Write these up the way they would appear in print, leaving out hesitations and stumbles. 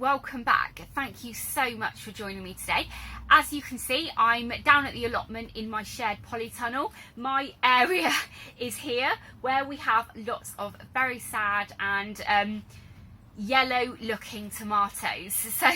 welcome back. Thank you so much for joining me today. As you can see, I'm down at the allotment in my shared polytunnel. My area is here where we have lots of very sad and yellow looking tomatoes. So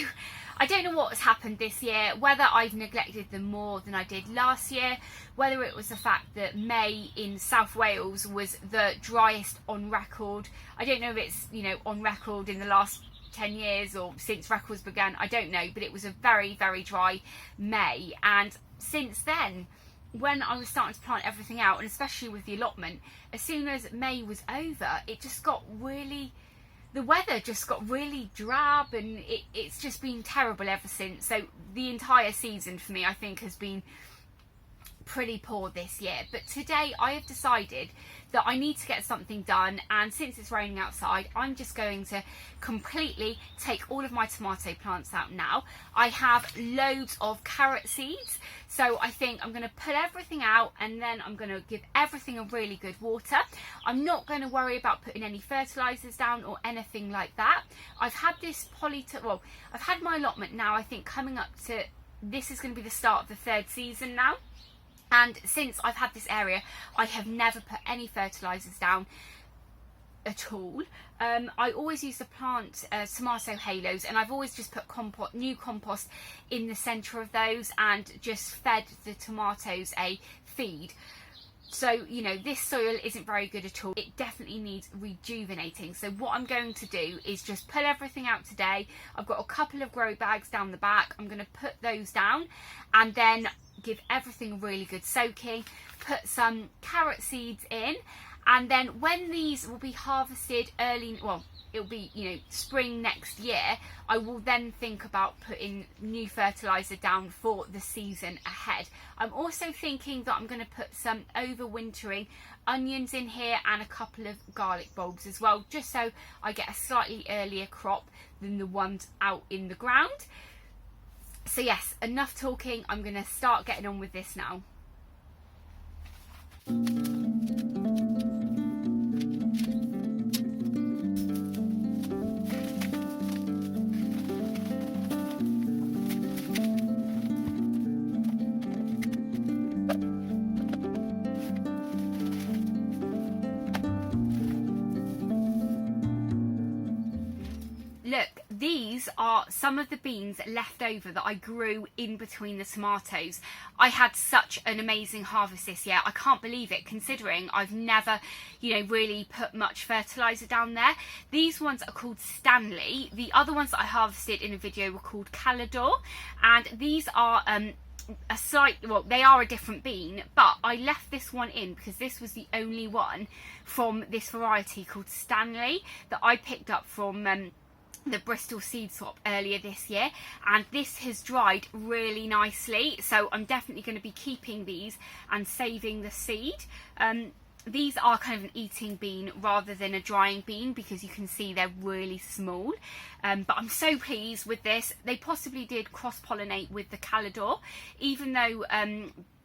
I don't know what has happened this year, whether I've neglected them more than I did last year, whether it was the fact that May in South Wales was the driest on record. I don't know if it's, on record in the last 10 years or since records began, I don't know, but it was a very, very dry May. And since then, when I was starting to plant everything out, and especially with the allotment, as soon as May was over, it just got really, the weather just got really drab, and it's just been terrible ever since. So the entire season for me, I think, has been pretty poor this year. But today I have decided that I need to get something done, and since it's raining outside, I'm just going to completely take all of my tomato plants out now. I have loads of carrot seeds, so I think I'm going to put everything out and then I'm going to give everything a really good water. I'm not going to worry about putting any fertilizers down or anything like that. I've had this I've had my allotment now, I think coming up to, this is going to be the start of the third season now. And since I've had this area, I have never put any fertilizers down at all. I always use the plant tomato halos, and I've always just put new compost in the centre of those and just fed the tomatoes a feed. So, this soil isn't very good at all. It definitely needs rejuvenating. So what I'm going to do is just pull everything out today. I've got a couple of grow bags down the back. I'm going to put those down and then give everything a really good soaking, put some carrot seeds in, and then when these will be harvested it'll be spring next year, I will then think about putting new fertilizer down for the season ahead. I'm also thinking that I'm going to put some overwintering onions in here and a couple of garlic bulbs as well, just so I get a slightly earlier crop than the ones out in the ground. So yes, enough talking, I'm going to start getting on with this now. Look, these are some of the beans left over that I grew in between the tomatoes. I had such an amazing harvest this year. I can't believe it, considering I've never, really put much fertilizer down there. These ones are called Stanley. The other ones that I harvested in a video were called Calidor, and these are they are a different bean, but I left this one in because this was the only one from this variety called Stanley that I picked up from the Bristol seed swap earlier this year, and this has dried really nicely, so I'm definitely going to be keeping these and saving the seed. These are kind of an eating bean rather than a drying bean because you can see they're really small, but I'm so pleased with this. They possibly did cross-pollinate with the Calidor, even though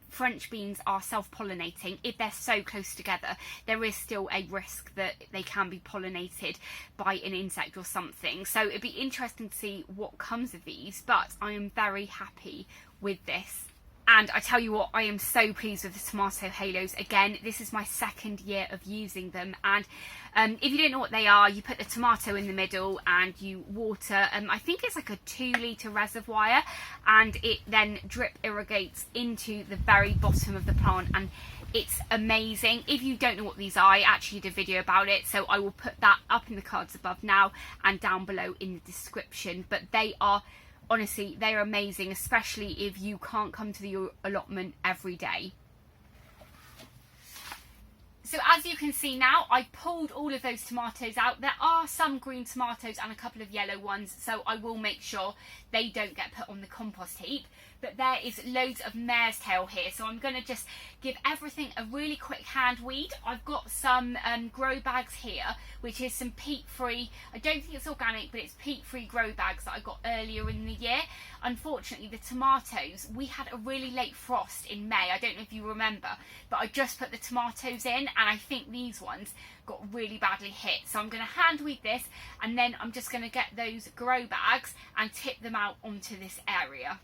French beans are self-pollinating. If they're so close together, there is still a risk that they can be pollinated by an insect or something. So it'd be interesting to see what comes of these, but I am very happy with this. And I tell you what, I am so pleased with the tomato halos. Again, this is my second year of using them, and if you don't know what they are, you put the tomato in the middle and you water, I think it's like a 2-litre reservoir, and it then drip irrigates into the very bottom of the plant, and it's amazing. If you don't know what these are, I actually did a video about it, so I will put that up in the cards above now and down below in the description. But they are, honestly, they're amazing, especially if you can't come to the allotment every day. So as you can see now, I pulled all of those tomatoes out. There are some green tomatoes and a couple of yellow ones, so I will make sure they don't get put on the compost heap. but there is loads of mare's tail here, so I'm going to just give everything a really quick hand weed. I've got some grow bags here, which is some peat-free, I don't think it's organic, but it's peat-free grow bags that I got earlier in the year. Unfortunately, the tomatoes, we had a really late frost in May, I don't know if you remember, but I just put the tomatoes in, and I think these ones got really badly hit. So I'm going to hand weed this, and then I'm just going to get those grow bags and tip them out onto this area.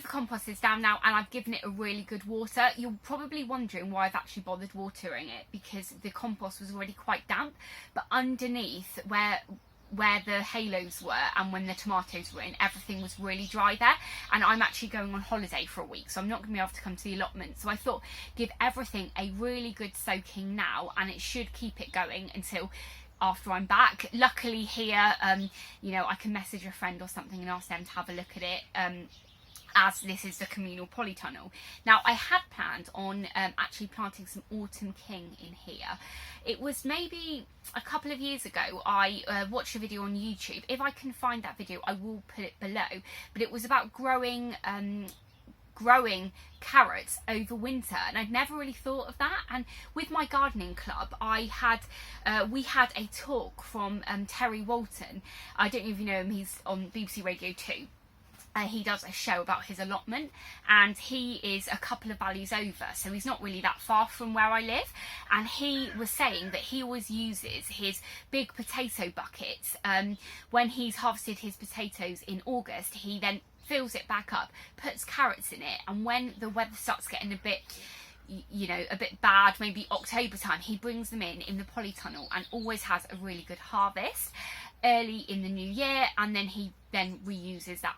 Compost is down now, and I've given it a really good water. You're probably wondering why I've actually bothered watering it, because the compost was already quite damp, but underneath where the halos were and when the tomatoes were in, everything was really dry there, and I'm actually going on holiday for a week, so I'm not going to be able to come to the allotment. So I thought give everything a really good soaking now, and it should keep it going until after I'm back. Luckily here, you know, I can message a friend or something and ask them to have a look at it, as this is the communal polytunnel. Now, I had planned on actually planting some autumn king in here. It was maybe a couple of years ago, I watched a video on YouTube. If I can find that video, I will put it below. But it was about growing carrots over winter, and I'd never really thought of that. And with my gardening club, we had a talk from Terry Walton. I don't know if you know him, he's on BBC Radio 2. He does a show about his allotment, and he is a couple of valleys over, so he's not really that far from where I live. And he was saying that he always uses his big potato buckets when he's harvested his potatoes in August. He then fills it back up, puts carrots in it, and when the weather starts getting a bit, you know, a bit bad, maybe October time, he brings them in the polytunnel and always has a really good harvest early in the new year, and then he then reuses that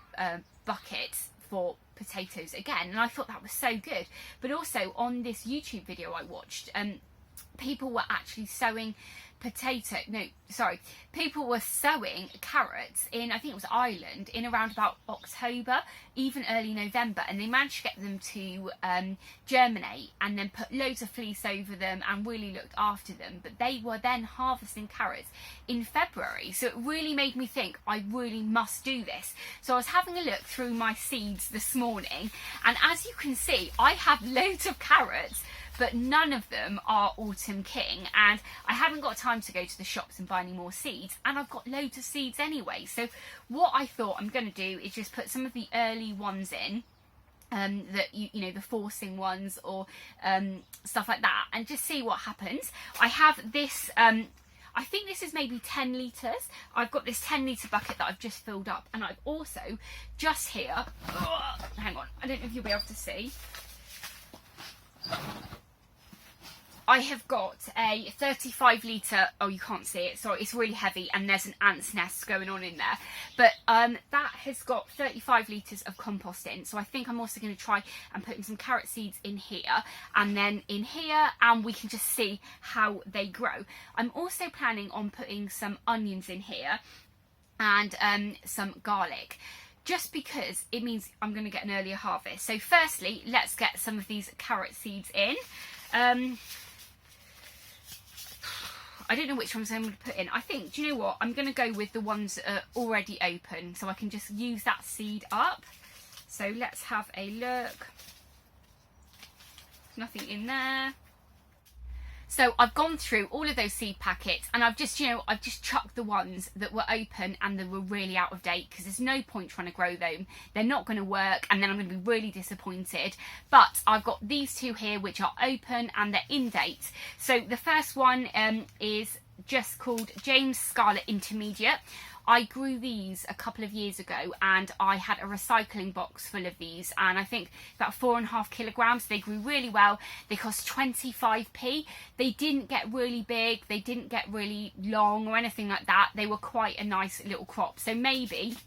bucket for potatoes again. And I thought that was so good. But also on this YouTube video I watched, people were actually sowing people were sowing carrots in, I think it was Ireland, in around about October, even early November, and they managed to get them to germinate and then put loads of fleece over them and really looked after them. But they were then harvesting carrots in February, so it really made me think I really must do this. So I was having a look through my seeds this morning, and as you can see, I have loads of carrots, but none of them are autumn king, and I haven't got time to go to the shops and buy any more seeds, and I've got loads of seeds anyway. So what I thought I'm going to do is just put some of the early ones in, that you know, the forcing ones or stuff like that, and just see what happens. I have this I think this is maybe 10 litres. I've got this 10-litre bucket that I've just filled up, and I've also just here, hang on, I don't know if you'll be able to see, I have got a 35 litre, oh you can't see it, sorry, it's really heavy, and there's an ant's nest going on in there, but that has got 35 litres of compost in. So I think I'm also going to try and put some carrot seeds in here, and then in here, and we can just see how they grow. I'm also planning on putting some onions in here and some garlic, just because it means I'm going to get an earlier harvest. So firstly, let's get some of these carrot seeds in. I don't know which ones I'm going to put in. I think, do you know what? I'm going to go with the ones that are already open, so I can just use that seed up. So let's have a look. There's nothing in there. So I've gone through all of those seed packets, and I've just, you know, I've just chucked the ones that were open and that were really out of date, because there's no point trying to grow them. They're not going to work, and then I'm going to be really disappointed. But I've got these two here which are open and they're in date. So the first one is just called James Scarlet Intermediate. I grew these a couple of years ago and I had a recycling box full of these, and I think about 4.5 kilograms. They grew really well. They cost 25p. They didn't get really big, they didn't get really long or anything like that. They were quite a nice little crop, so maybe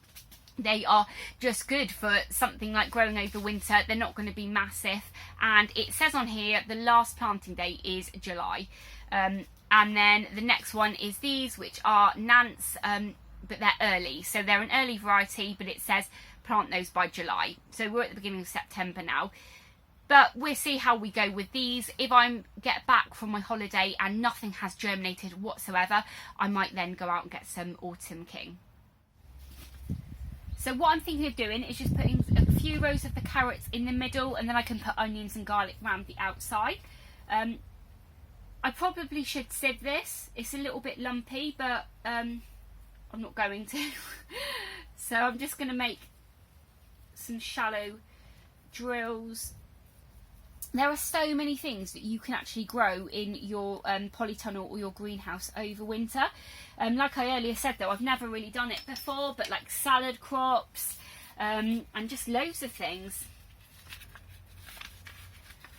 they are just good for something like growing over winter. They're not going to be massive, and it says on here the last planting date is July. And then the next one is these, which are Nance, but they're early, so they're an early variety, but it says plant those by July, so we're at the beginning of September now. But we'll see how we go with these. If I get back from my holiday and nothing has germinated whatsoever, I might then go out and get some Autumn King. So what I'm thinking of doing is just putting a few rows of the carrots in the middle, and then I can put onions and garlic around the outside. I probably should sieve this. It's a little bit lumpy, but I'm not going to. So I'm just going to make some shallow drills. There are so many things that you can actually grow in your polytunnel or your greenhouse over winter. Like I earlier said though, I've never really done it before, but like salad crops and just loads of things.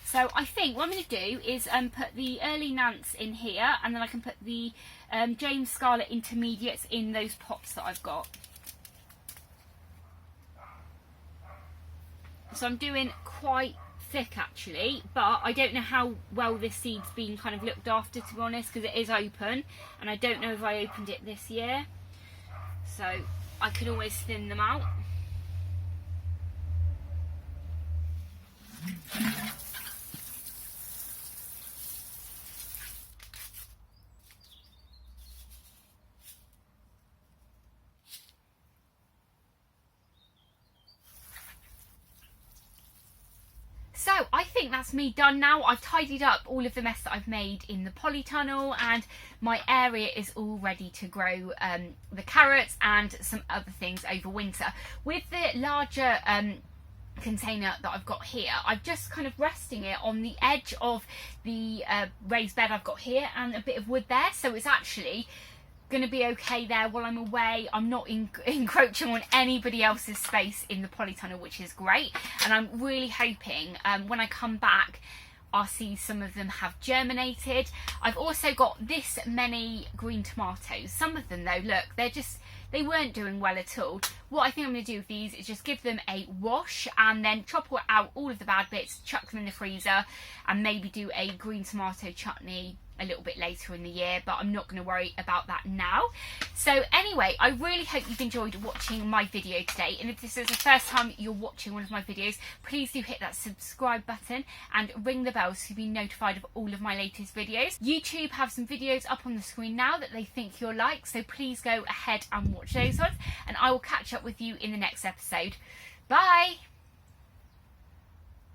So I think what I'm going to do is put the early Nance in here, and then I can put the James Scarlet Intermediates in those pots that I've got. So I'm doing quite thick actually, but I don't know how well this seed's been kind of looked after, to be honest, because it is open, and I don't know if I opened it this year, so I could always thin them out. So I think that's me done now. I've tidied up all of the mess that I've made in the polytunnel, and my area is all ready to grow the carrots and some other things over winter. With the larger container that I've got here, I'm just kind of resting it on the edge of the raised bed I've got here, and a bit of wood there, so it's actually going to be okay there while I'm away. I'm not encroaching on anybody else's space in the polytunnel, which is great, and I'm really hoping when I come back I'll see some of them have germinated. I've also got this many green tomatoes. Some of them though, look, they weren't doing well at all. What I think I'm going to do with these is just give them a wash and then chop out all of the bad bits, chuck them in the freezer, and maybe do a green tomato chutney a little bit later in the year, but I'm not going to worry about that now. So anyway, I really hope you've enjoyed watching my video today, and if this is the first time you're watching one of my videos, please do hit that subscribe button and ring the bell so you'll be notified of all of my latest videos. YouTube have some videos up on the screen now that they think you'll like, so please go ahead and watch those ones, and I will catch up with you in the next episode. Bye!